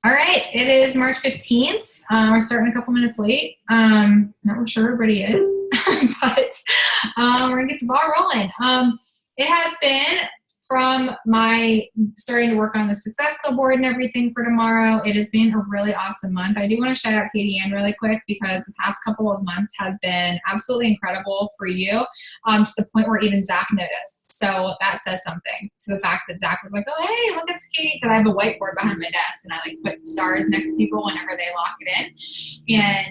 All right, it is March 15th. We're starting a couple minutes late. Not sure everybody is, but we're gonna get the ball rolling. It has been from my starting to work on the Success Club board and everything for tomorrow. It has been a really awesome month. I do want to shout out Katie Ann really quick because the past couple of months has been absolutely incredible for you, to the point where even Zach noticed. So that says something to the fact that Zach was like, oh, hey, look at Katie, because I have a whiteboard behind my desk and I like put stars next to people whenever they lock it in. And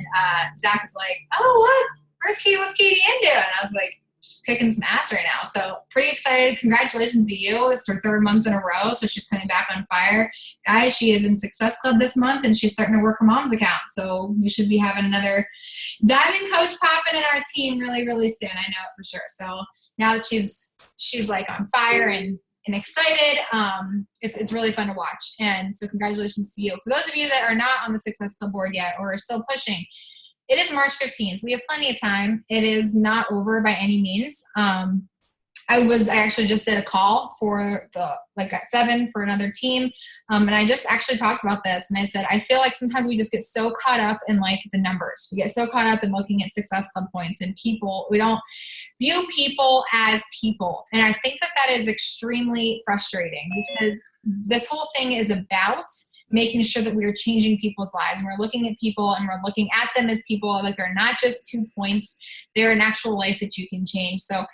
Zach is like, oh, look, where's Katie? What's Katie Ann doing? And I was like, she's kicking some ass right now. So pretty excited. Congratulations to you. It's her third month in a row, so she's coming back on fire. Guys, she is in Success Club this month, and she's starting to work her mom's account. So we should be having another diamond coach popping in our team really, really soon. I know it for sure. So now that she's like on fire and excited, it's really fun to watch. And so congratulations to you. For those of you that are not on the Success Club board yet or are still pushing, it is March 15th. We have plenty of time. It is not over by any means. I actually just did a call for at 7 for another team. And I just actually talked about this. And I said, I feel like sometimes we just get so caught up in like the numbers. We get so caught up in looking at Success Club points and people. We don't view people as people. And I think that is extremely frustrating because this whole thing is about making sure that we are changing people's lives. And we're looking at people and we're looking at them as people. Like they're not just 2 points. They're an actual life that you can change. So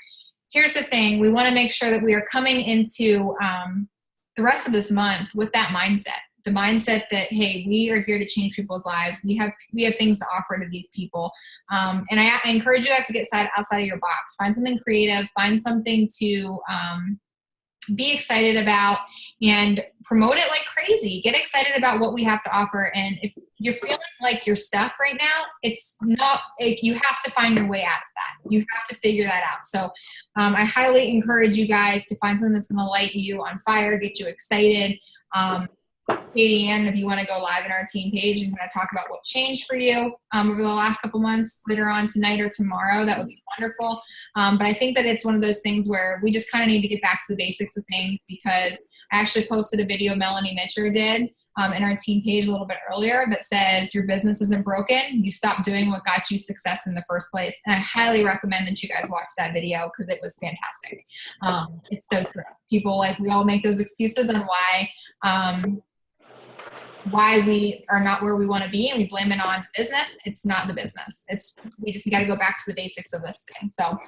here's the thing. We want to make sure that we are coming into the rest of this month with that mindset. The mindset that, hey, we are here to change people's lives. We have things to offer to these people. And I encourage you guys to get outside of your box. Find something creative. Find something to be excited about and promote it like crazy. Get excited about what we have to offer. And if you're feeling like you're stuck right now, it's not, you have to find your way out of that. You have to figure that out. So I highly encourage you guys to find something that's going to light you on fire, get you excited. Katie Ann, if you want to go live in our team page and kind of talk about what changed for you over the last couple months, later on tonight or tomorrow, that would be wonderful. But I think that it's one of those things where we just kind of need to get back to the basics of things, because I actually posted a video Melanie Mitcher did in our team page a little bit earlier that says your business isn't broken. You stopped doing what got you success in the first place. And I highly recommend that you guys watch that video because it was fantastic. It's so true. People, like, we all make those excuses on why we are not where we want to be, and we blame it on the business. It's not the business. We just got to go back to the basics of this thing. So, all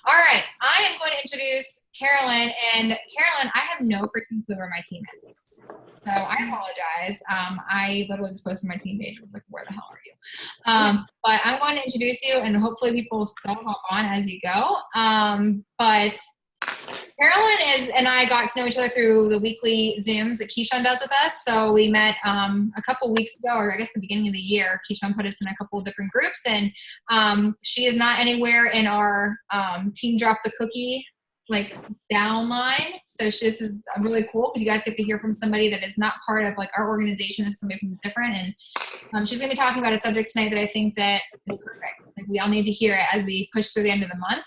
right, I am going to introduce Carolyn. And Carolyn, I have no freaking clue where my team is. So I apologize. I literally just posted my team page. I was like, where the hell are you? But I'm going to introduce you, and hopefully people will still hop on as you go. But Carolyn and I got to know each other through the weekly Zooms that Keyshawn does with us. So we met a couple weeks ago, or I guess the beginning of the year. Keyshawn put us in a couple of different groups, and she is not anywhere in our Team Drop the Cookie downline. So this is really cool because you guys get to hear from somebody that is not part of like our organization. This is somebody from different, and she's going to be talking about a subject tonight that I think that is perfect. Like, we all need to hear it as we push through the end of the month.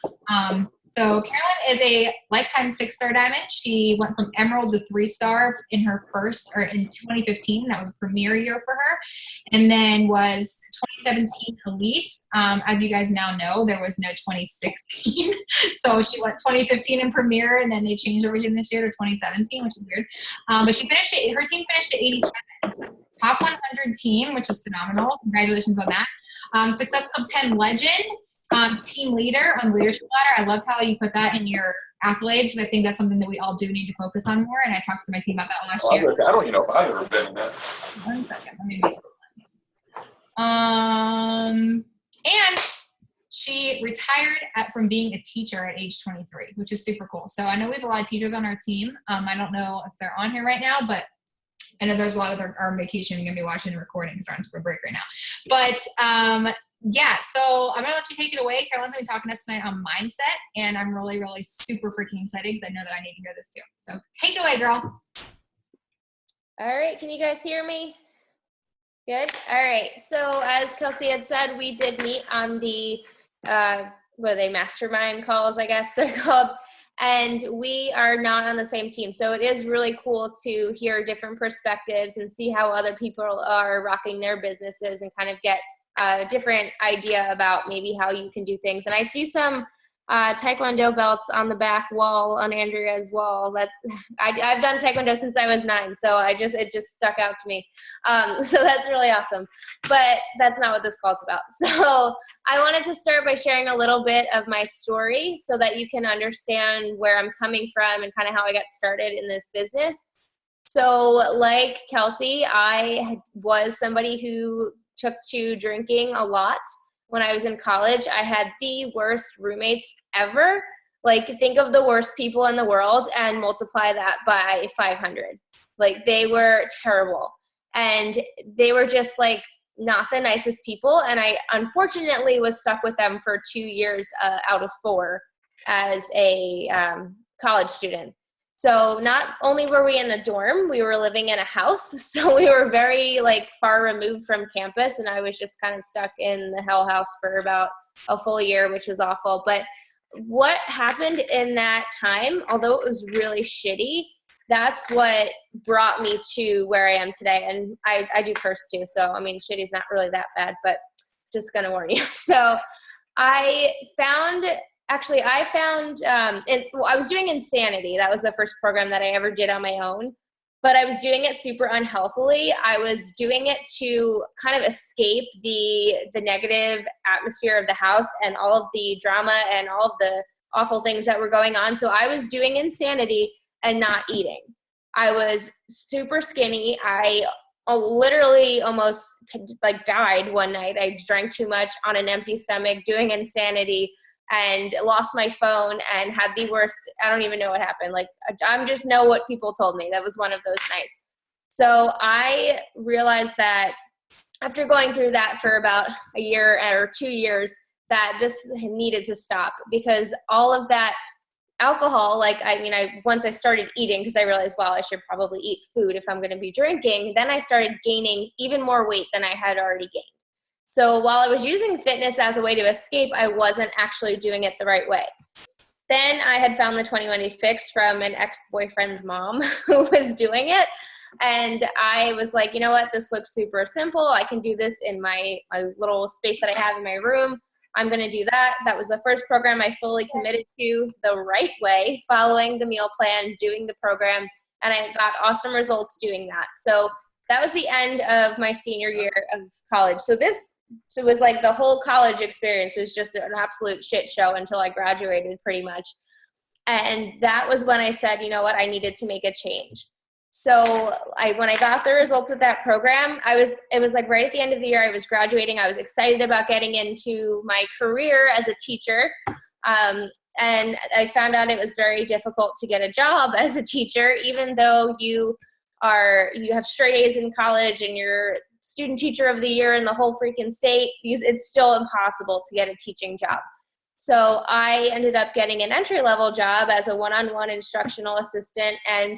So Carolyn is a lifetime 6-star diamond. She went from Emerald to 3-star in 2015. That was a premier year for her. And then was 2017 Elite. As you guys now know, there was no 2016. So she went 2015 in premier, and then they changed everything this year to 2017, which is weird. But her team finished at 87. Top 100 team, which is phenomenal. Congratulations on that. Success Club 10 legend. Team leader on leadership ladder. I loved how you put that in your accolades. I think that's something that we all do need to focus on more. And I talked to my team about that last year. I don't even know if I've ever been in that. 1 second. Let me make and she retired from being a teacher at age 23, which is super cool. So I know we have a lot of teachers on our team. I don't know if they're on here right now, but I know there's a lot of our on vacation. You're going to be watching the recording because they're on spring break right now. But yeah, so I'm going to let you take it away. Carolyn's going to be talking to us tonight on mindset, and I'm really, really super freaking excited because I know that I need to hear this too. So take it away, girl. All right, can you guys hear me? Good? All right, so as Kelsey had said, we did meet on the, what are they, mastermind calls, I guess they're called. and we are not on the same team. So it is really cool to hear different perspectives and see how other people are rocking their businesses and kind of get a different idea about maybe how you can do things. And I see some Taekwondo belts on the back wall, on Andrea's wall. I've done Taekwondo since I was 9, so it just stuck out to me. So that's really awesome. But that's not what this call's about. So I wanted to start by sharing a little bit of my story so that you can understand where I'm coming from and kind of how I got started in this business. So like Kelsey, I was somebody who took to drinking a lot. When I was in college, I had the worst roommates ever. Like, think of the worst people in the world and multiply that by 500. Like, they were terrible. And they were just like not the nicest people. And I unfortunately was stuck with them for 2 years out of 4 as a college student. So not only were we in a dorm, we were living in a house. So we were very like far removed from campus, and I was just kind of stuck in the hell house for about a full year, which was awful. But what happened in that time, although it was really shitty, that's what brought me to where I am today. And I do curse too. So, I mean, shitty's not really that bad, but just gonna warn you. So I found I was doing Insanity. That was the first program that I ever did on my own, but I was doing it super unhealthily. I was doing it to kind of escape the negative atmosphere of the house and all of the drama and all of the awful things that were going on. So I was doing Insanity and not eating. I was super skinny. I literally almost like died one night. I drank too much on an empty stomach doing Insanity and lost my phone and had the worst, I don't even know what happened. Like, I just know what people told me. That was one of those nights. So I realized that after going through that for about a year or 2 years, that this needed to stop, because all of that alcohol, once I started eating, because I realized, wow, I should probably eat food if I'm going to be drinking, then I started gaining even more weight than I had already gained. So while I was using fitness as a way to escape, I wasn't actually doing it the right way. Then I had found the 21-day fix from an ex-boyfriend's mom who was doing it. And I was like, you know what, this looks super simple. I can do this in my little space that I have in my room. I'm going to do that. That was the first program I fully committed to the right way, following the meal plan, doing the program, and I got awesome results doing that. So that was the end of my senior year of college. So it was like the whole college experience was just an absolute shit show until I graduated pretty much. And that was when I said, you know what, I needed to make a change. So when I got the results of that program, it was like right at the end of the year, I was graduating. I was excited about getting into my career as a teacher. And I found out it was very difficult to get a job as a teacher, even though you have straight A's in college and you're student teacher of the year in the whole freaking state. It's still impossible to get a teaching job. So I ended up getting an entry-level job as a one-on-one instructional assistant, and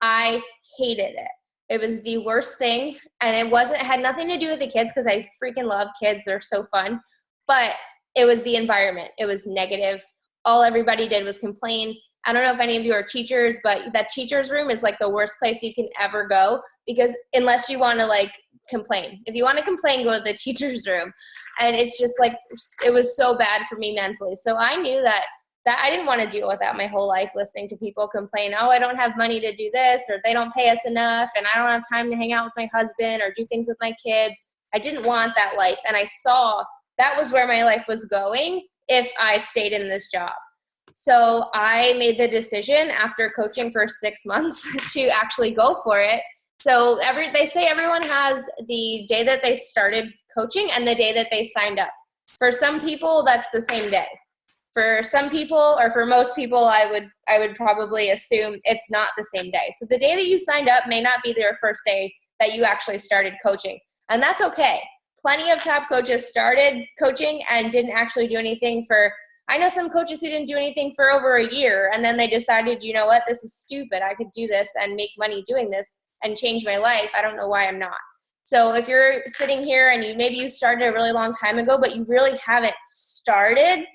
I hated it. It was the worst thing, and it had nothing to do with the kids, because I freaking love kids. They're so fun. But it was the environment. It was negative. All everybody did was complain. I don't know if any of you are teachers, but that teacher's room is like the worst place you can ever go, because unless you want to like complain. If you want to complain, go to the teacher's room. And it's just like, it was so bad for me mentally. So I knew that I didn't want to deal with that my whole life, listening to people complain, oh, I don't have money to do this, or they don't pay us enough, and I don't have time to hang out with my husband or do things with my kids. I didn't want that life. And I saw that was where my life was going if I stayed in this job. So I made the decision after coaching for 6 months to actually go for it. So they say everyone has the day that they started coaching and the day that they signed up. For some people, that's the same day. For some people, or for most people, I would probably assume it's not the same day. So the day that you signed up may not be their first day that you actually started coaching. And that's okay. Plenty of top coaches started coaching and didn't actually do anything I know some coaches who didn't do anything for over a year, and then they decided, you know what, this is stupid. I could do this and make money doing this and change my life. I don't know why I'm not. So if you're sitting here and maybe you started a really long time ago, but you really haven't started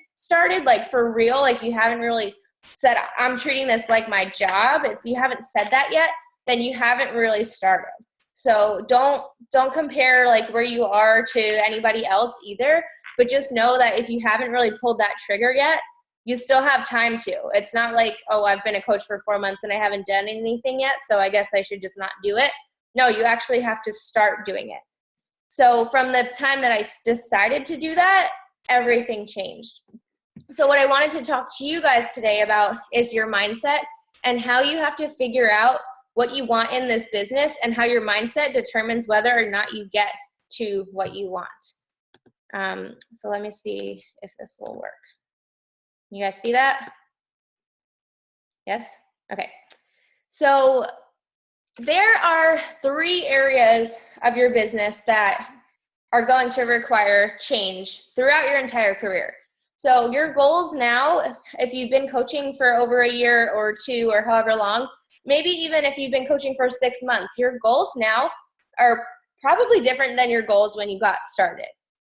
like for real, like you haven't really said, I'm treating this like my job. If you haven't said that yet, then you haven't really started. So don't compare like where you are to anybody else either, but just know that if you haven't really pulled that trigger yet, you still have time to. It's not like, oh, I've been a coach for 4 months and I haven't done anything yet, so I guess I should just not do it. No, you actually have to start doing it. So from the time that I decided to do that, everything changed. So what I wanted to talk to you guys today about is your mindset and how you have to figure out what you want in this business and how your mindset determines whether or not you get to what you want. So let me see if this will work. You guys see that? Yes? Okay. So there are 3 areas of your business that are going to require change throughout your entire career. So your goals now, if you've been coaching for over a year or 2 or however long, maybe even if you've been coaching for 6 months, your goals now are probably different than your goals when you got started.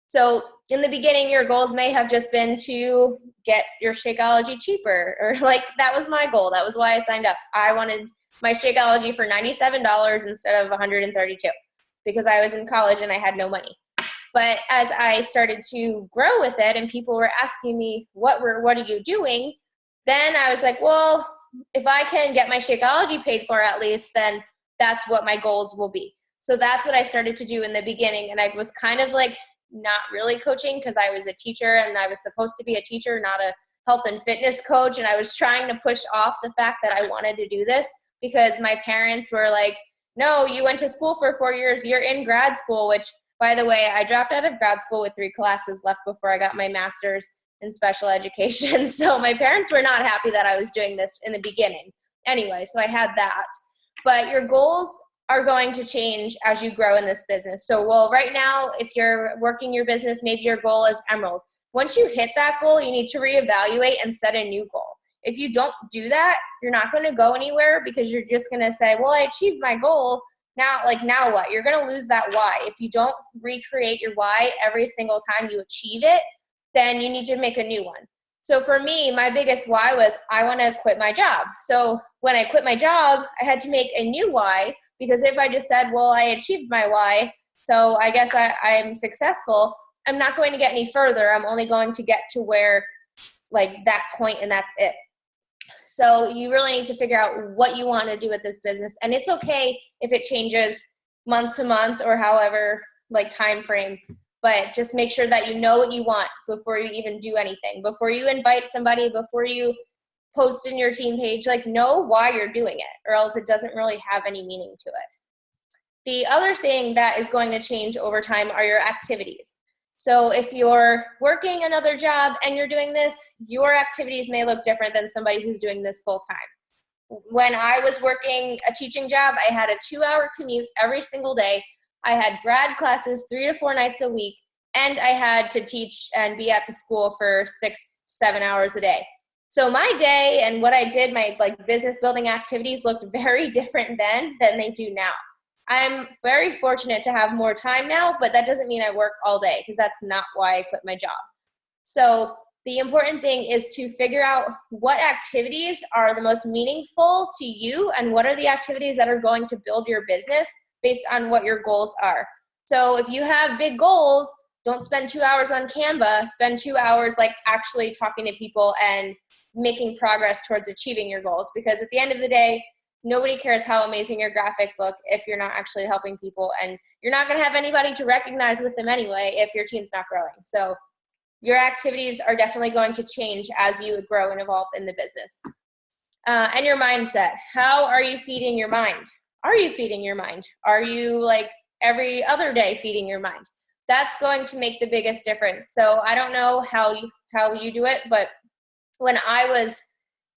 So in the beginning, your goals may have just been to get your Shakeology cheaper, or like that was my goal. That was why I signed up. I wanted my Shakeology for $97 instead of $132 because I was in college and I had no money. But as I started to grow with it and people were asking me, what are you doing? Then I was like, well, if I can get my Shakeology paid for at least, then that's what my goals will be. So that's what I started to do in the beginning. And I was kind of like not really coaching because I was a teacher and I was supposed to be a teacher, not a health and fitness coach. And I was trying to push off the fact that I wanted to do this because my parents were like, no, you went to school for 4 years. You're in grad school, which, by the way, I dropped out of grad school with 3 classes left before I got my master's in special education. So my parents were not happy that I was doing this in the beginning. Anyway, so I had that. But your goals are going to change as you grow in this business. So, well, right now, if you're working your business, maybe your goal is Emerald. Once you hit that goal, you need to reevaluate and set a new goal. If you don't do that, you're not going to go anywhere because you're just going to say, well, I achieved my goal. Now what? You're going to lose that why. If you don't recreate your why every single time you achieve it, then you need to make a new one. So for me, my biggest why was I want to quit my job. So when I quit my job, I had to make a new why, because if I just said, well, I achieved my why, so I guess I'm successful, I'm not going to get any further. I'm only going to get to where, like, that point, and that's it. So you really need to figure out what you want to do with this business. And it's okay if it changes month to month or however, like, time frame. But just make sure that you know what you want before you even do anything. Before you invite somebody, before you post in your team page, like, know why you're doing it, or else it doesn't really have any meaning to it. The other thing that is going to change over time are your activities. So if you're working another job and you're doing this, your activities may look different than somebody who's doing this full time. When I was working a teaching job, I had a 2-hour commute every single day. I had grad classes 3 to 4 nights a week, and I had to teach and be at the school for 6-7 hours a day. So my day and what I did, my business building activities, looked very different then than they do now. I'm very fortunate to have more time now, but that doesn't mean I work all day, because that's not why I quit my job. So the important thing is to figure out what activities are the most meaningful to you and what are the activities that are going to build your business based on what your goals are. So if you have big goals, don't spend 2 hours on Canva, spend 2 hours actually talking to people and making progress towards achieving your goals, because at the end of the day, nobody cares how amazing your graphics look if you're not actually helping people, and you're not going to have anybody to recognize with them anyway if your team's not growing. So your activities are definitely going to change as you grow and evolve in the business. And your mindset. How are you feeding your mind? Are you feeding your mind? Are you every other day feeding your mind? That's going to make the biggest difference. So I don't know how you do it, but when I was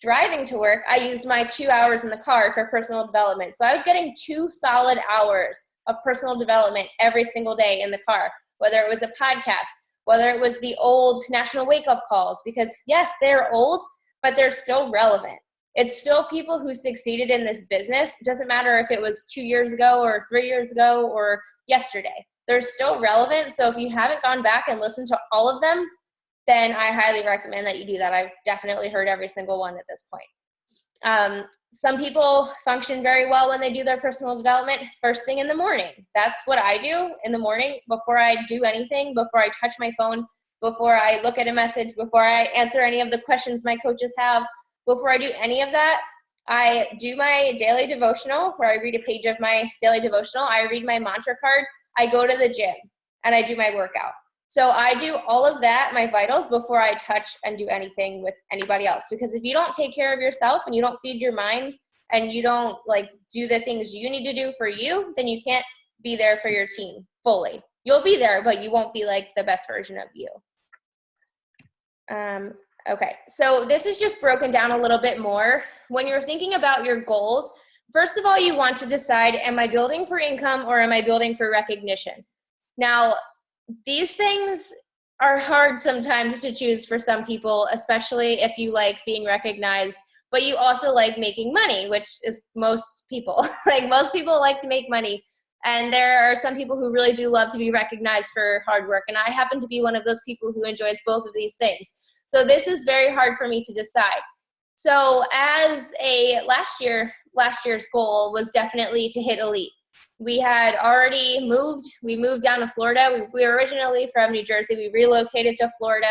driving to work, I used my 2 hours in the car for personal development. So I was getting 2 solid hours of personal development every single day in the car, whether it was a podcast, whether it was the old national wake-up calls, because yes, they're old, but they're still relevant. It's still people who succeeded in this business. It doesn't matter if it was 2 years ago or 3 years ago or yesterday. They're still relevant. So if you haven't gone back and listened to all of them, then I highly recommend that you do that. I've definitely heard every single one at this point. Some people function very well when they do their personal development first thing in the morning. That's what I do in the morning before I do anything, before I touch my phone, before I look at a message, before I answer any of the questions my coaches have, before I do any of that. I do my daily devotional where I read a page of my daily devotional. I read my mantra card. I go to the gym and I do my workout. So I do all of that, my vitals, before I touch and do anything with anybody else. Because if you don't take care of yourself and you don't feed your mind and you don't like do the things you need to do for you, then you can't be there for your team fully. You'll be there, but you won't be like the best version of you. Okay, so this is just broken down a little bit more. When you're thinking about your goals, first of all, you want to decide, am I building for income or am I building for recognition? Now, these things are hard sometimes to choose for some people, especially if you like being recognized, but you also like making money, which is most people. Like most people like to make money. And there are some people who really do love to be recognized for hard work. And I happen to be one of those people who enjoys both of these things. So this is very hard for me to decide. So as a last year's goal was definitely to hit elite. We had already moved. We moved down to Florida. We were originally from New Jersey. We relocated to Florida.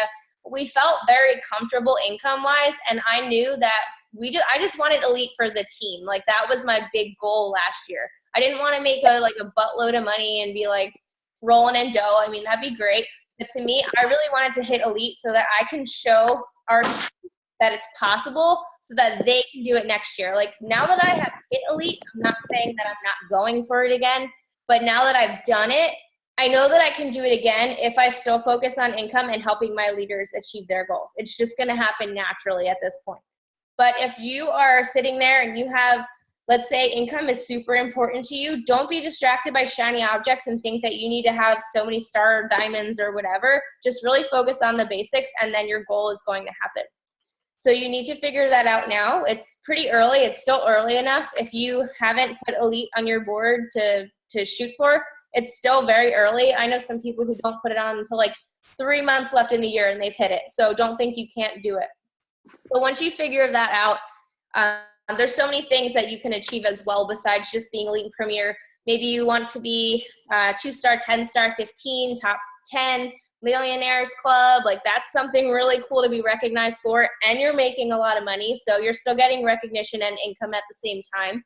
We felt very comfortable income-wise, and I knew that I just wanted elite for the team. Like that was my big goal last year. I didn't want to make a buttload of money and be like rolling in dough. I mean, that'd be great. But to me, I really wanted to hit elite so that I can show our team that it's possible so that they can do it next year. Like now that I have hit elite, I'm not saying that I'm not going for it again, but now that I've done it, I know that I can do it again if I still focus on income and helping my leaders achieve their goals. It's just going to happen naturally at this point. But if you are sitting there and you have, let's say income is super important to you, don't be distracted by shiny objects and think that you need to have so many star diamonds or whatever. Just really focus on the basics and then your goal is going to happen. So you need to figure that out now. It's pretty early. It's still early enough. If you haven't put elite on your board to shoot for, it's still very early. I know some people who don't put it on until like 3 months left in the year and they've hit it. So don't think you can't do it. But once you figure that out, there's so many things that you can achieve as well besides just being elite and premier. Maybe you want to be 2-star, 10-star, 15, top 10, millionaires club. Like that's something really cool to be recognized for, and you're making a lot of money. So you're still getting recognition and income at the same time.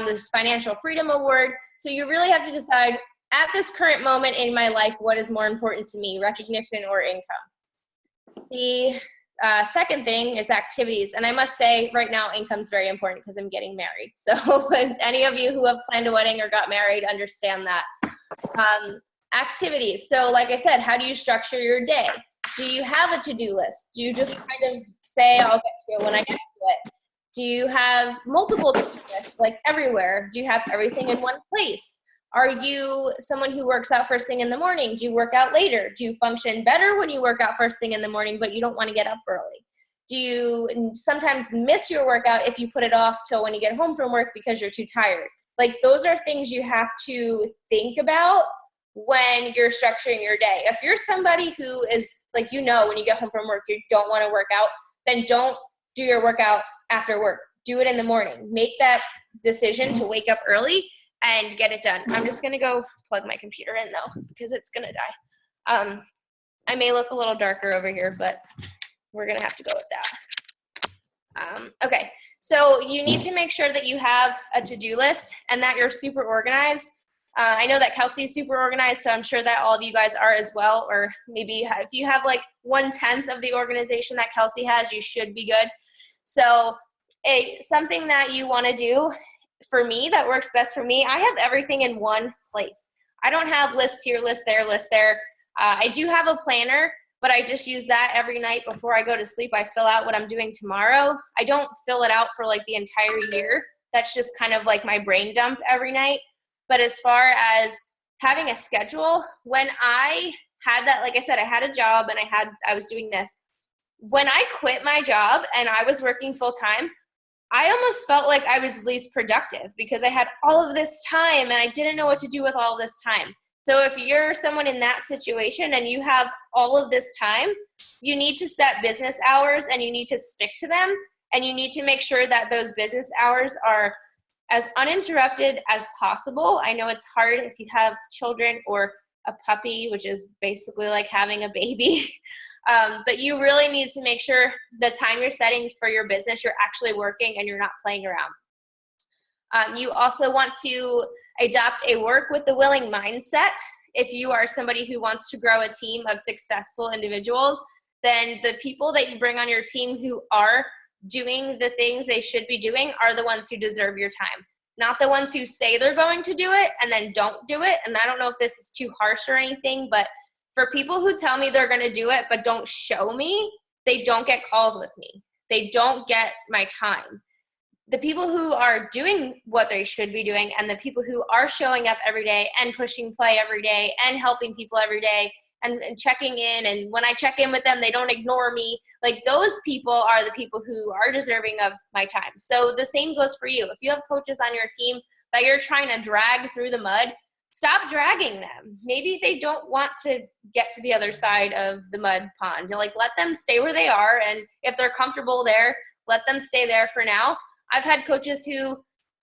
There's financial freedom award. So you really have to decide at this current moment in my life, what is more important to me, recognition or income? The second thing is activities. And I must say right now, income is very important because I'm getting married. So any of you who have planned a wedding or got married understand that. Activities. So like I said, how do you structure your day? Do you have a to-do list? Do you just kind of say, I'll get to it when I get to it? Do you have multiple to-do lists, like everywhere? Do you have everything in one place? Are you someone who works out first thing in the morning? Do you work out later? Do you function better when you work out first thing in the morning, but you don't want to get up early? Do you sometimes miss your workout if you put it off till when you get home from work because you're too tired? Like those are things you have to think about when you're structuring your day. If you're somebody who is like, when you get home from work, you don't want to work out, then don't do your workout after work. Do it in the morning. Make that decision to wake up early and get it done. I'm just going to go plug my computer in though, because it's going to die. I may look a little darker over here, but we're going to have to go with that. Okay. So you need to make sure that you have a to-do list and that you're super organized. I know that Kelsey is super organized, so I'm sure that all of you guys are as well, or maybe if you have like 1/10 of the organization that Kelsey has, you should be good. So something that you want to do for me that works best for me, I have everything in one place. I don't have lists here, list there, list there. I do have a planner, but I just use that every night before I go to sleep. I fill out what I'm doing tomorrow. I don't fill it out for like the entire year. That's just kind of like my brain dump every night. But as far as having a schedule, when I had that, like I said, I had a job and I was doing this. When I quit my job and I was working full time, I almost felt like I was least productive because I had all of this time and I didn't know what to do with all of this time. So if you're someone in that situation and you have all of this time, you need to set business hours and you need to stick to them. And you need to make sure that those business hours are as uninterrupted as possible. I know it's hard if you have children or a puppy, which is basically like having a baby. But you really need to make sure the time you're setting for your business, you're actually working and you're not playing around. You also want to adopt a work with the willing mindset. If you are somebody who wants to grow a team of successful individuals, then the people that you bring on your team who are doing the things they should be doing are the ones who deserve your time, not the ones who say they're going to do it and then don't do it. And I don't know if this is too harsh or anything, but for people who tell me they're going to do it but don't show me, they don't get calls with me. They don't get my time. The people who are doing what they should be doing and the people who are showing up every day and pushing play every day and helping people every day and checking in, and when I check in with them, they don't ignore me. Like, those people are the people who are deserving of my time. So the same goes for you. If you have coaches on your team that you're trying to drag through the mud, stop dragging them. Maybe they don't want to get to the other side of the mud pond. Like, let them stay where they are, and if they're comfortable there, let them stay there for now. I've had coaches who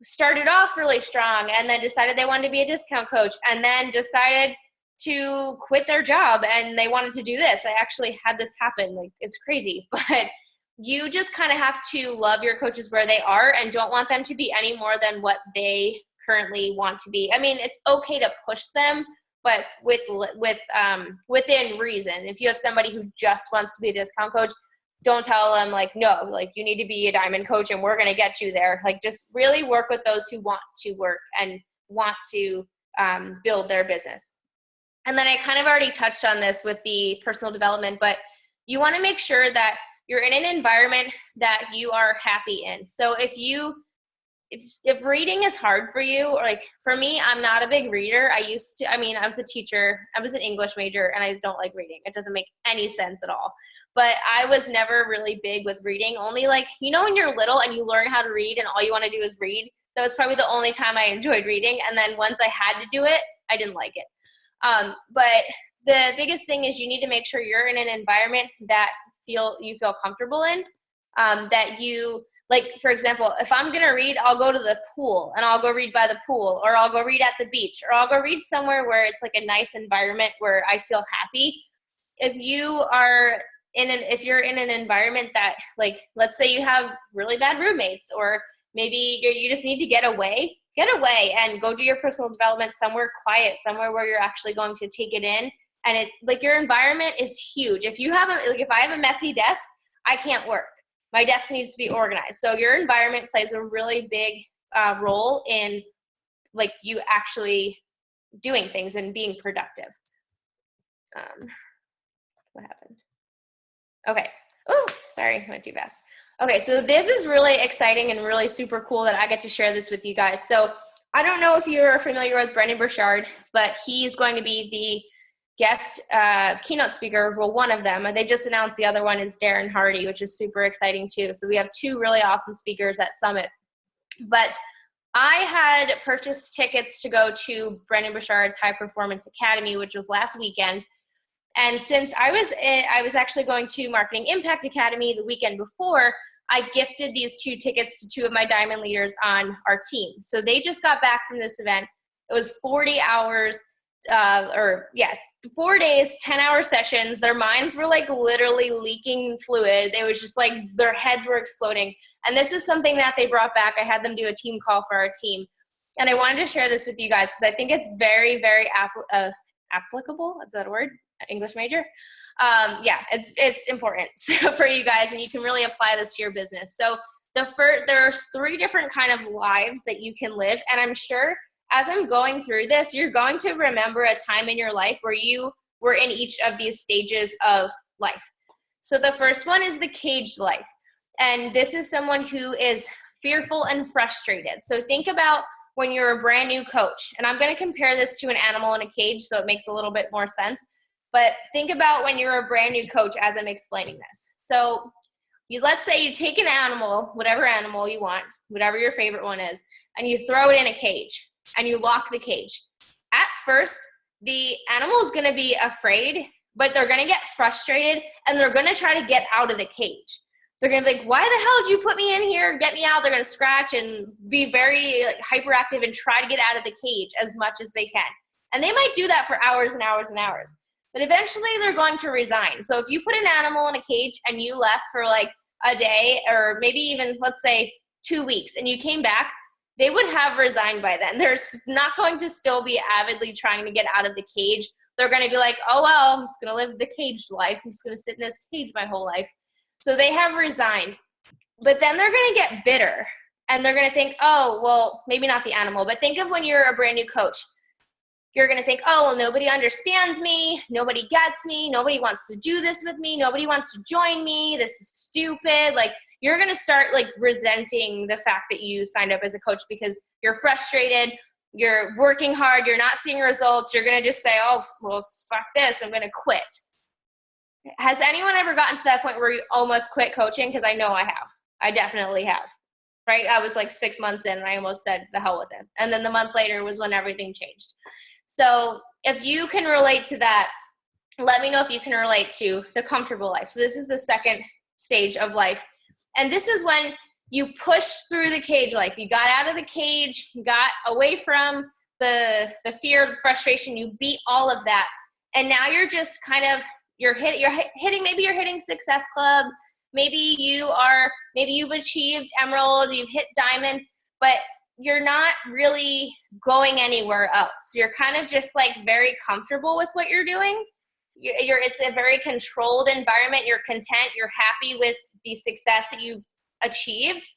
started off really strong and then decided they wanted to be a discount coach and then decided to quit their job and they wanted to do this. I actually had this happen. Like, it's crazy, but you just kind of have to love your coaches where they are and don't want them to be any more than what they currently want to be. I mean, it's okay to push them, but within reason. If you have somebody who just wants to be a discount coach, don't tell them like, no, like, you need to be a diamond coach and we're going to get you there. Like, just really work with those who want to work and want to build their business. And then I kind of already touched on this with the personal development, but you want to make sure that you're in an environment that you are happy in. So if reading is hard for you, or like for me, I'm not a big reader. I was a teacher, I was an English major, and I don't like reading. It doesn't make any sense at all. But I was never really big with reading. Only like, when you're little and you learn how to read and all you want to do is read, that was probably the only time I enjoyed reading. And then once I had to do it, I didn't like it. But the biggest thing is you need to make sure you're in an environment that you feel comfortable in, that you, like, for example, if I'm going to read, I'll go to the pool and I'll go read by the pool, or I'll go read at the beach, or I'll go read somewhere where it's like a nice environment where I feel happy. If you're in an environment that, like, let's say you have really bad roommates, or maybe you just need to get away and go do your personal development somewhere quiet, somewhere where you're actually going to take it in. And your environment is huge. If I have a messy desk, I can't work. My desk needs to be organized. So your environment plays a really big role in, like, you actually doing things and being productive. What happened? Okay. Oh, sorry, went too fast. Okay, so this is really exciting and really super cool that I get to share this with you guys. So I don't know if you're familiar with Brendon Burchard, but he's going to be the guest keynote speaker. Well, one of them. They just announced the other one is Darren Hardy, which is super exciting too. So we have two really awesome speakers at Summit. But I had purchased tickets to go to Brendon Burchard's High Performance Academy, which was last weekend. And since I was actually going to Marketing Impact Academy the weekend before, I gifted these 2 tickets to 2 of my diamond leaders on our team. So they just got back from this event. It was 40 hours, 4 days, 10-hour sessions. Their minds were like literally leaking fluid. They was just like, their heads were exploding. And this is something that they brought back. I had them do a team call for our team. And I wanted to share this with you guys because I think it's very, very applicable. Is that a word? English major? It's important for you guys, and you can really apply this to your business. So there's 3 different kind of lives that you can live, and I'm sure as I'm going through this, you're going to remember a time in your life where you were in each of these stages of life. So the first one is the caged life, and this is someone who is fearful and frustrated. So think about when you're a brand new coach, and I'm going to compare this to an animal in a cage so it makes a little bit more sense. But think about when you're a brand new coach as I'm explaining this. So let's say you take an animal, whatever animal you want, whatever your favorite one is, and you throw it in a cage and you lock the cage. At first, the animal is going to be afraid, but they're going to get frustrated and they're going to try to get out of the cage. They're going to be like, why the hell did you put me in here? Get me out. They're going to scratch and be very hyperactive and try to get out of the cage as much as they can. And they might do that for hours and hours and hours. But eventually they're going to resign. So if you put an animal in a cage and you left for like a day or maybe even, let's say, 2 weeks and you came back, they would have resigned by then. They're not going to still be avidly trying to get out of the cage. They're going to be like, oh, well, I'm just going to live the caged life. I'm just going to sit in this cage my whole life. So they have resigned. But then they're going to get bitter. And they're going to think, oh, well, maybe not the animal, but think of when you're a brand new coach. You're going to think, oh, well, nobody understands me. Nobody gets me. Nobody wants to do this with me. Nobody wants to join me. This is stupid. Like, you're going to start like resenting the fact that you signed up as a coach because you're frustrated. You're working hard. You're not seeing results. You're going to just say, oh, well, fuck this. I'm going to quit. Has anyone ever gotten to that point where you almost quit coaching? Because I know I have. I definitely have. Right? I was like 6 months in and I almost said the hell with this. And then the month later was when everything changed. So if you can relate to that, let me know if you can relate to the comfortable life. So this is the second stage of life. And this is when you pushed through the cage life. You got out of the cage, you got away from the fear, the frustration, you beat all of that. And now you're just kind of, you're hitting, maybe you're hitting Success Club. Maybe you've achieved Emerald, you've hit Diamond, but you're not really going anywhere else. You're kind of just like very comfortable with what you're doing. It's a very controlled environment. You're content. You're happy with the success that you've achieved.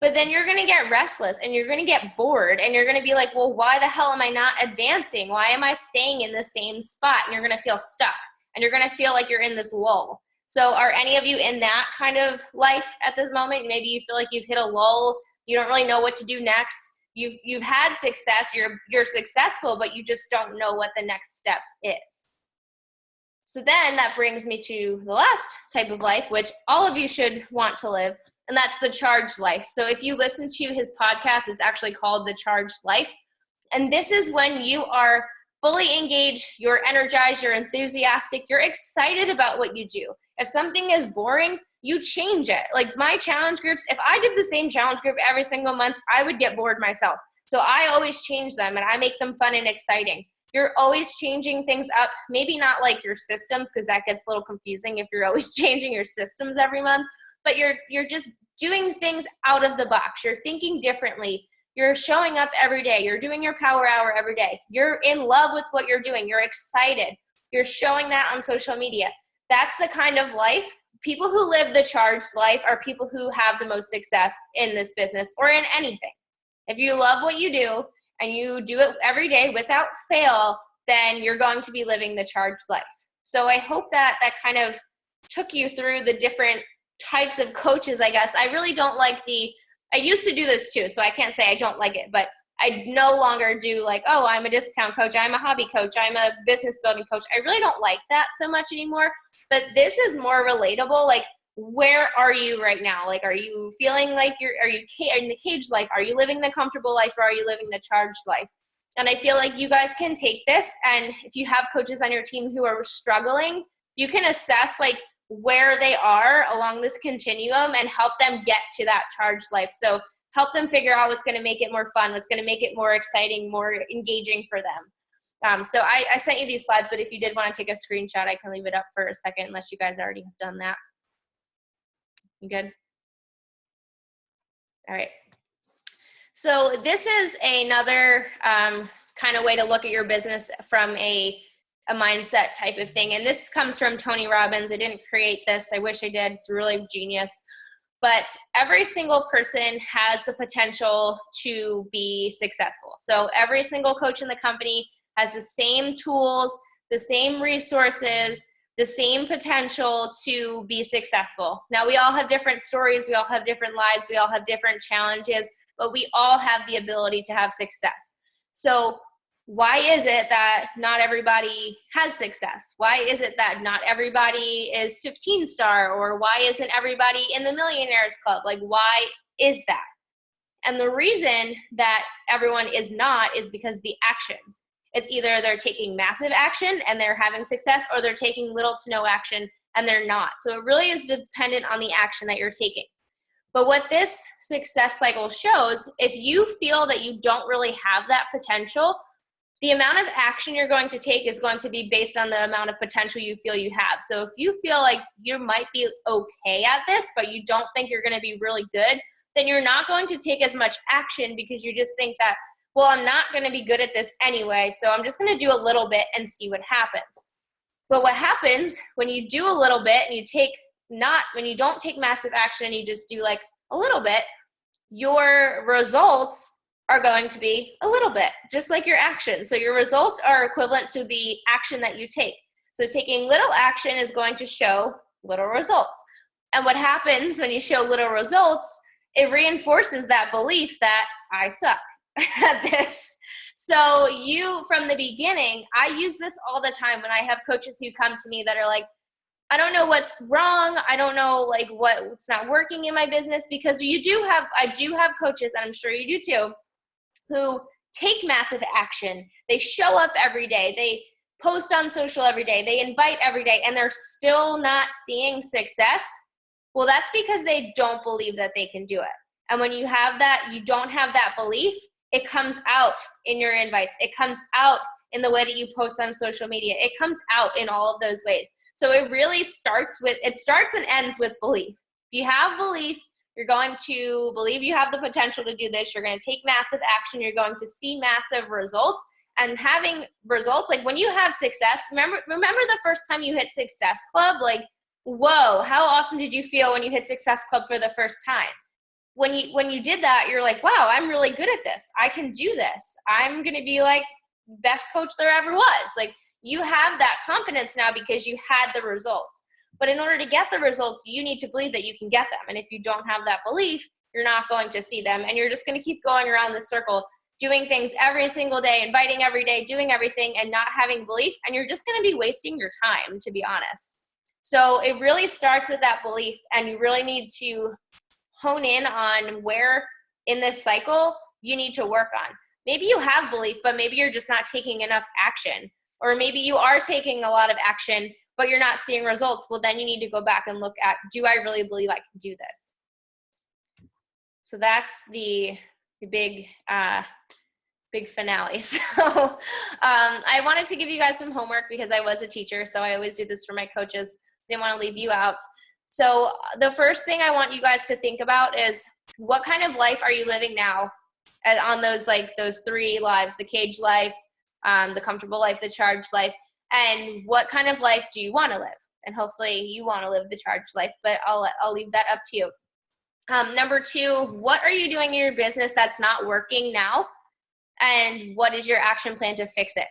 But then you're going to get restless and you're going to get bored and you're going to be like, well, why the hell am I not advancing? Why am I staying in the same spot? And you're going to feel stuck and you're going to feel like you're in this lull. So are any of you in that kind of life at this moment? Maybe you feel like you've hit a lull. You don't really know what to do next. You've had success. You're successful, but you just don't know what the next step is. So then that brings me to the last type of life, which all of you should want to live, and that's the charged life. So if you listen to his podcast, it's actually called The Charged Life. And this is when you are fully engaged, you're energized, you're enthusiastic, you're excited about what you do. If something is boring, you change it. Like my challenge groups, if I did the same challenge group every single month, I would get bored myself. So I always change them and I make them fun and exciting. You're always changing things up, maybe not like your systems because that gets a little confusing if you're always changing your systems every month, but you're just doing things out of the box. You're thinking differently. You're showing up every day. You're doing your power hour every day. You're in love with what you're doing. You're excited. You're showing that on social media. That's the kind of life. People who live the charged life are people who have the most success in this business or in anything. If you love what you do and you do it every day without fail, then you're going to be living the charged life. So I hope that kind of took you through the different types of coaches, I guess. I really don't like I used to do this too, so I can't say I don't like it, but I no longer do like, oh, I'm a discount coach, I'm a hobby coach, I'm a business building coach. I really don't like that so much anymore, but this is more relatable. Like, where are you right now? Like, are you feeling like are you in the cage life? Are you living the comfortable life or are you living the charged life? And I feel like you guys can take this, and if you have coaches on your team who are struggling, you can assess like where they are along this continuum and help them get to that charged life. So help them figure out what's going to make it more fun, what's going to make it more exciting, more engaging for them. So I sent you these slides, but if you did want to take a screenshot, I can leave it up for a second unless you guys already have done that. You good? All right. So this is another kind of way to look at your business from a mindset type of thing. And this comes from Tony Robbins. I didn't create this. I wish I did. It's really genius. But every single person has the potential to be successful. So every single coach in the company has the same tools, the same resources, the same potential to be successful. Now, we all have different stories. We all have different lives. We all have different challenges, but we all have the ability to have success. So why is it that not everybody has success? Why is it that not everybody is 15-star? Or why isn't everybody in the Millionaires Club? Like, why is that? And the reason that everyone is not is because the actions. It's either they're taking massive action and they're having success, or they're taking little to no action and they're not. So it really is dependent on the action that you're taking. But what this success cycle shows, if you feel that you don't really have that potential, the amount of action you're going to take is going to be based on the amount of potential you feel you have. So if you feel like you might be okay at this, but you don't think you're going to be really good, then you're not going to take as much action because you just think that, well, I'm not going to be good at this anyway, so I'm just going to do a little bit and see what happens. But what happens when you do a little bit and when you don't take massive action and you just do like a little bit, your results are going to be a little bit, just like your action. So your results are equivalent to the action that you take. So taking little action is going to show little results. And what happens when you show little results, it reinforces that belief that I suck at this. So from the beginning, I use this all the time when I have coaches who come to me that are like, I don't know what's wrong. I don't know like what's not working in my business, because I do have coaches, and I'm sure you do too, who take massive action. They show up every day. They post on social every day. They invite every day, and they're still not seeing success. Well, that's because they don't believe that they can do it. And when you don't have that belief, it comes out in your invites. It comes out in the way that you post on social media. It comes out in all of those ways. So it really starts and ends with belief. If you have belief, you're going to believe you have the potential to do this. You're going to take massive action. You're going to see massive results. And having results, like when you have success, remember the first time you hit Success Club? Like, whoa, how awesome did you feel when you hit Success Club for the first time? When you did that, you're like, wow, I'm really good at this. I can do this. I'm going to be like best coach there ever was. Like, you have that confidence now because you had the results. But in order to get the results, you need to believe that you can get them. And if you don't have that belief, you're not going to see them. And you're just going to keep going around this circle, doing things every single day, inviting every day, doing everything, and not having belief. And you're just going to be wasting your time, to be honest. So it really starts with that belief. And you really need to hone in on where in this cycle you need to work on. Maybe you have belief, but maybe you're just not taking enough action. Or maybe you are taking a lot of action, but you're not seeing results. Well, then you need to go back and look at, do I really believe I can do this? So that's the big finale. So I wanted to give you guys some homework because I was a teacher, so I always do this for my coaches. Didn't want to leave you out. So the first thing I want you guys to think about is, what kind of life are you living now on those three lives: the cage life, the comfortable life, the charged life, and what kind of life do you want to live? And hopefully you want to live the charged life, but I'll leave that up to you. Number two, what are you doing in your business that's not working now? And what is your action plan to fix it?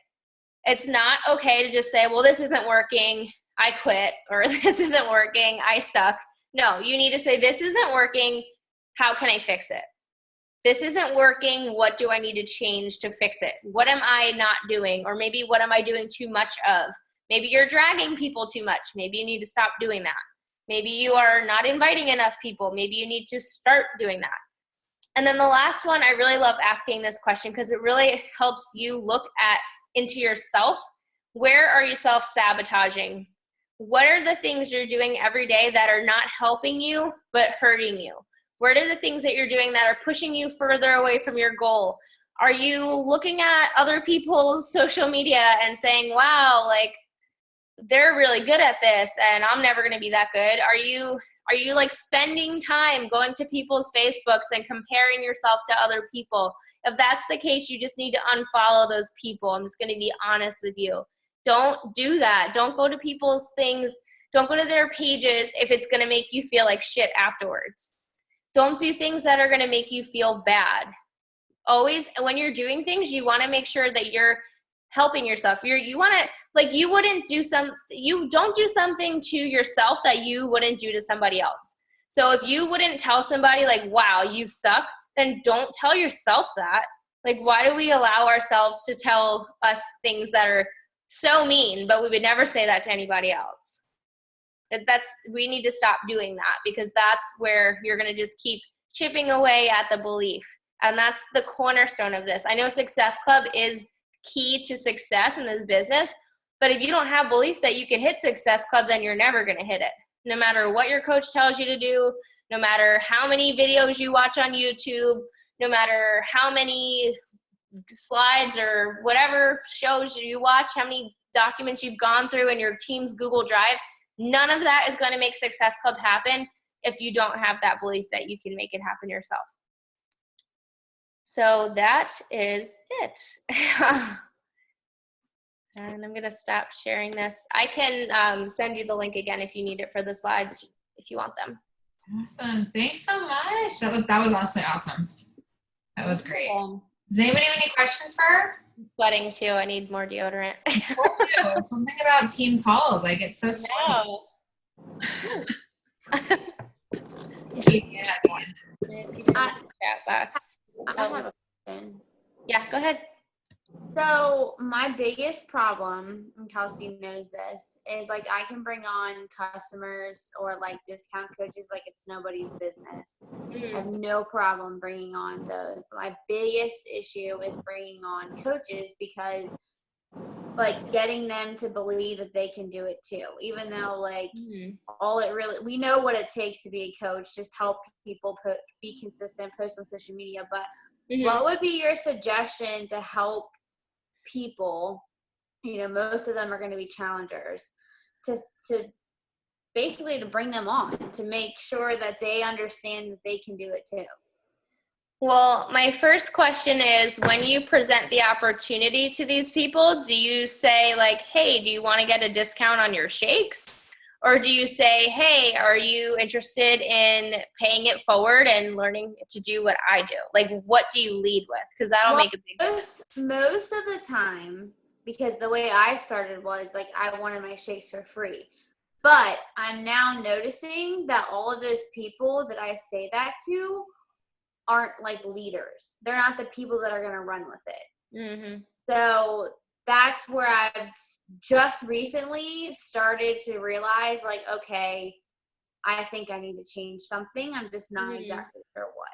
It's not okay to just say, well, this isn't working, I quit, or this isn't working, I suck. No, you need to say, this isn't working, how can I fix it? This isn't working, what do I need to change to fix it? What am I not doing? Or maybe what am I doing too much of? Maybe you're dragging people too much. Maybe you need to stop doing that. Maybe you are not inviting enough people. Maybe you need to start doing that. And then the last one, I really love asking this question because it really helps you look into yourself. Where are you self-sabotaging? What are the things you're doing every day that are not helping you but hurting you? What are the things that you're doing that are pushing you further away from your goal? Are you looking at other people's social media and saying, wow, like they're really good at this and I'm never going to be that good? Are you like spending time going to people's Facebooks and comparing yourself to other people? If that's the case, you just need to unfollow those people. I'm just going to be honest with you. Don't do that. Don't go to people's things. Don't go to their pages if it's going to make you feel like shit afterwards. Don't do things that are going to make you feel bad. Always, when you're doing things, you want to make sure that you're helping yourself. You want to, like, you don't do something to yourself that you wouldn't do to somebody else. So if you wouldn't tell somebody like, wow, you suck, then don't tell yourself that. Like, why do we allow ourselves to tell us things that are so mean, but we would never say that to anybody else? We need to stop doing that, because that's where you're going to just keep chipping away at the belief. And that's the cornerstone of this. I know Success Club is key to success in this business. But if you don't have belief that you can hit Success Club, then you're never going to hit it. No matter what your coach tells you to do, no matter how many videos you watch on YouTube, no matter how many slides or whatever shows you watch, how many documents you've gone through in your team's Google Drive, none of that is going to make Success Club happen if you don't have that belief that you can make it happen yourself. So that is it. And I'm going to stop sharing this. I can send you the link again if you need it for the slides, if you want them. Awesome. Thanks so much. That was honestly awesome. That was great. Does anybody have any questions for her? I'm sweating too. I need more deodorant. Something about team calls. I get so sweaty. No. Chat box. I have a question. Yeah, go ahead. So my biggest problem, and Kelsey knows this, is like I can bring on customers or like discount coaches like it's nobody's business. I have no problem bringing on those. But my biggest issue is bringing on coaches because like getting them to believe that they can do it too, even though like we know what it takes to be a coach, just help people be consistent, post on social media. But what would be your suggestion to help people, most of them are going to be challengers, to basically to bring them on, to make sure that they understand that they can do it too? Well, my first question is, when you present the opportunity to these people, do you say like, hey, do you want to get a discount on your shakes? Or do you say, hey, are you interested in paying it forward and learning to do what I do? Like, what do you lead with? Because that'll make a big difference. Most of the time, because the way I started was like I wanted my shakes for free. But I'm now noticing that all of those people that I say that to aren't like leaders. They're not the people that are going to run with it. So that's where I've just recently started to realize like, okay, I think I need to change something. I'm just not exactly sure what.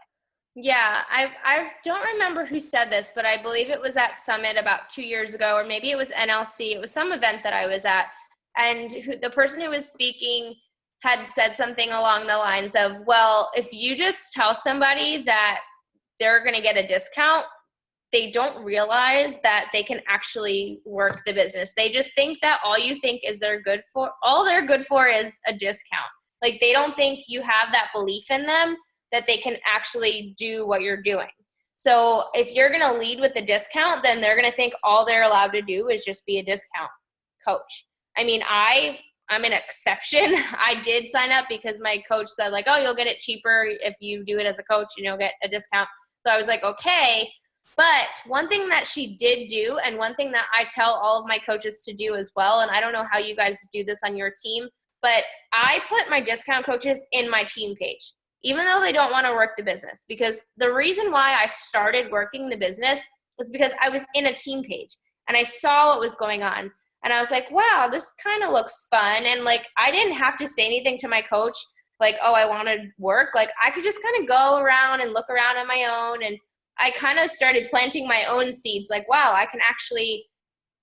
Yeah, I don't remember who said this, but I believe it was at Summit about 2 years ago, or maybe it was NLC. It was some event that I was at. And the person who was speaking had said something along the lines of, well, if you just tell somebody that they're going to get a discount, they don't realize that they can actually work the business. They just think that all you think is all they're good for is a discount. Like, they don't think you have that belief in them that they can actually do what you're doing. So if you're going to lead with the discount, then they're going to think all they're allowed to do is just be a discount coach. I mean, I'm an exception. I did sign up because my coach said like, oh, you'll get it cheaper if you do it as a coach and you'll get a discount. So I was like, okay. But one thing that she did do, and one thing that I tell all of my coaches to do as well, and I don't know how you guys do this on your team, but I put my discount coaches in my team page, even though they don't want to work the business. Because the reason why I started working the business was because I was in a team page and I saw what was going on. And I was like, wow, this kind of looks fun. And like, I didn't have to say anything to my coach, like, oh, I want to work. Like, I could just kind of go around and look around on my own. And I kind of started planting my own seeds, like, wow, I can actually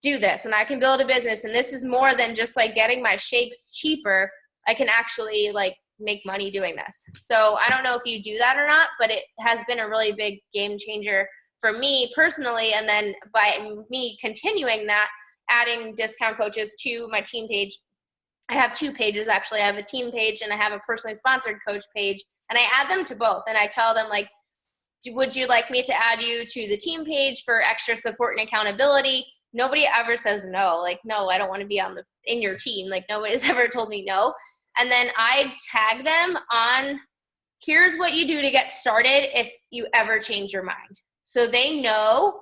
do this and I can build a business. And this is more than just like getting my shakes cheaper. I can actually like make money doing this. So I don't know if you do that or not, but it has been a really big game changer for me personally. And then by me continuing that, adding discount coaches to my team page. I have 2 pages actually. I have a team page and I have a personally sponsored coach page, and I add them to both. And I tell them like, would you like me to add you to the team page for extra support and accountability? Nobody ever says no. Like, no, I don't want to be in your team. Like, nobody's ever told me no. And then I tag them on, here's what you do to get started if you ever change your mind. So they know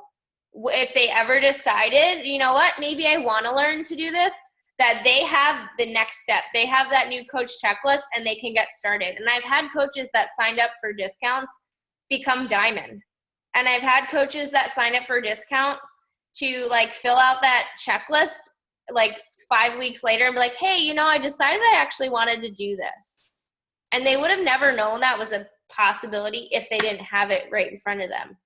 if they ever decided, you know what, maybe I want to learn to do this, that they have the next step. They have that new coach checklist and they can get started. And I've had coaches that signed up for discounts become diamond. And I've had coaches that sign up for discounts to like fill out that checklist like 5 weeks later and be like, hey, I decided I actually wanted to do this. And they would have never known that was a possibility if they didn't have it right in front of them.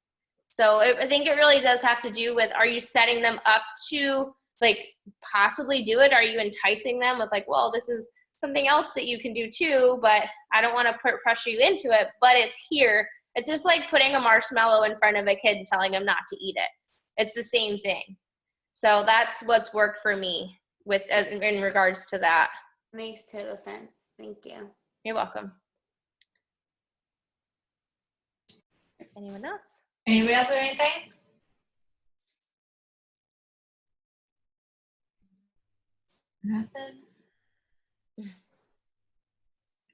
So I think it really does have to do with, are you setting them up to like possibly do it? Are you enticing them with like, well, this is something else that you can do too, but I don't want to pressure you into it, but it's here. It's just like putting a marshmallow in front of a kid and telling him not to eat it. It's the same thing. So that's what's worked for me with in regards to that. Makes total sense. Thank you. You're welcome. Anyone else? Anybody else have anything? Nothing.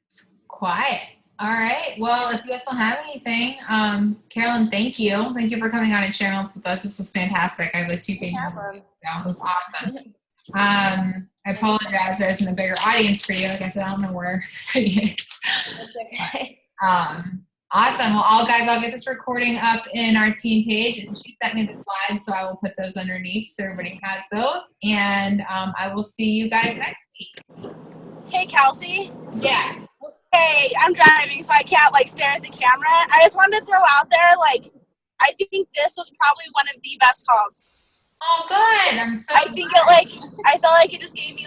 It's quiet. All right. Well, if you guys don't have anything, Carolyn, thank you. Thank you for coming on and sharing all this with us. This was fantastic. I have like 2 pages. It was awesome. I apologize. There's in a bigger audience for you. Like I said, I don't know where everybody is. That's okay. Awesome. Well, I'll get this recording up in our team page, and she sent me the slides, so I will put those underneath so everybody has those. And I will see you guys next week. Hey, Kelsey. Yeah. Hey, I'm driving, so I can't, stare at the camera. I just wanted to throw out there, I think this was probably one of the best calls. Oh, good. I'm so I think I felt like it just gave me,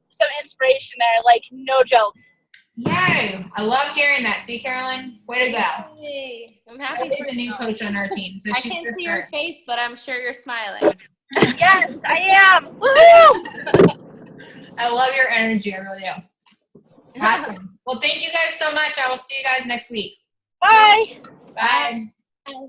some inspiration there, no joke. Yay. I love hearing that. See, Carolyn? Way to go. Yay. I'm happy She's a new coach on our team. So I she can't just see your started. face, but I'm sure you're smiling. Yes, I am. Woohoo! I love your energy. I really do. Awesome. Well, thank you guys so much. I will see you guys next week. Bye. Bye. Bye.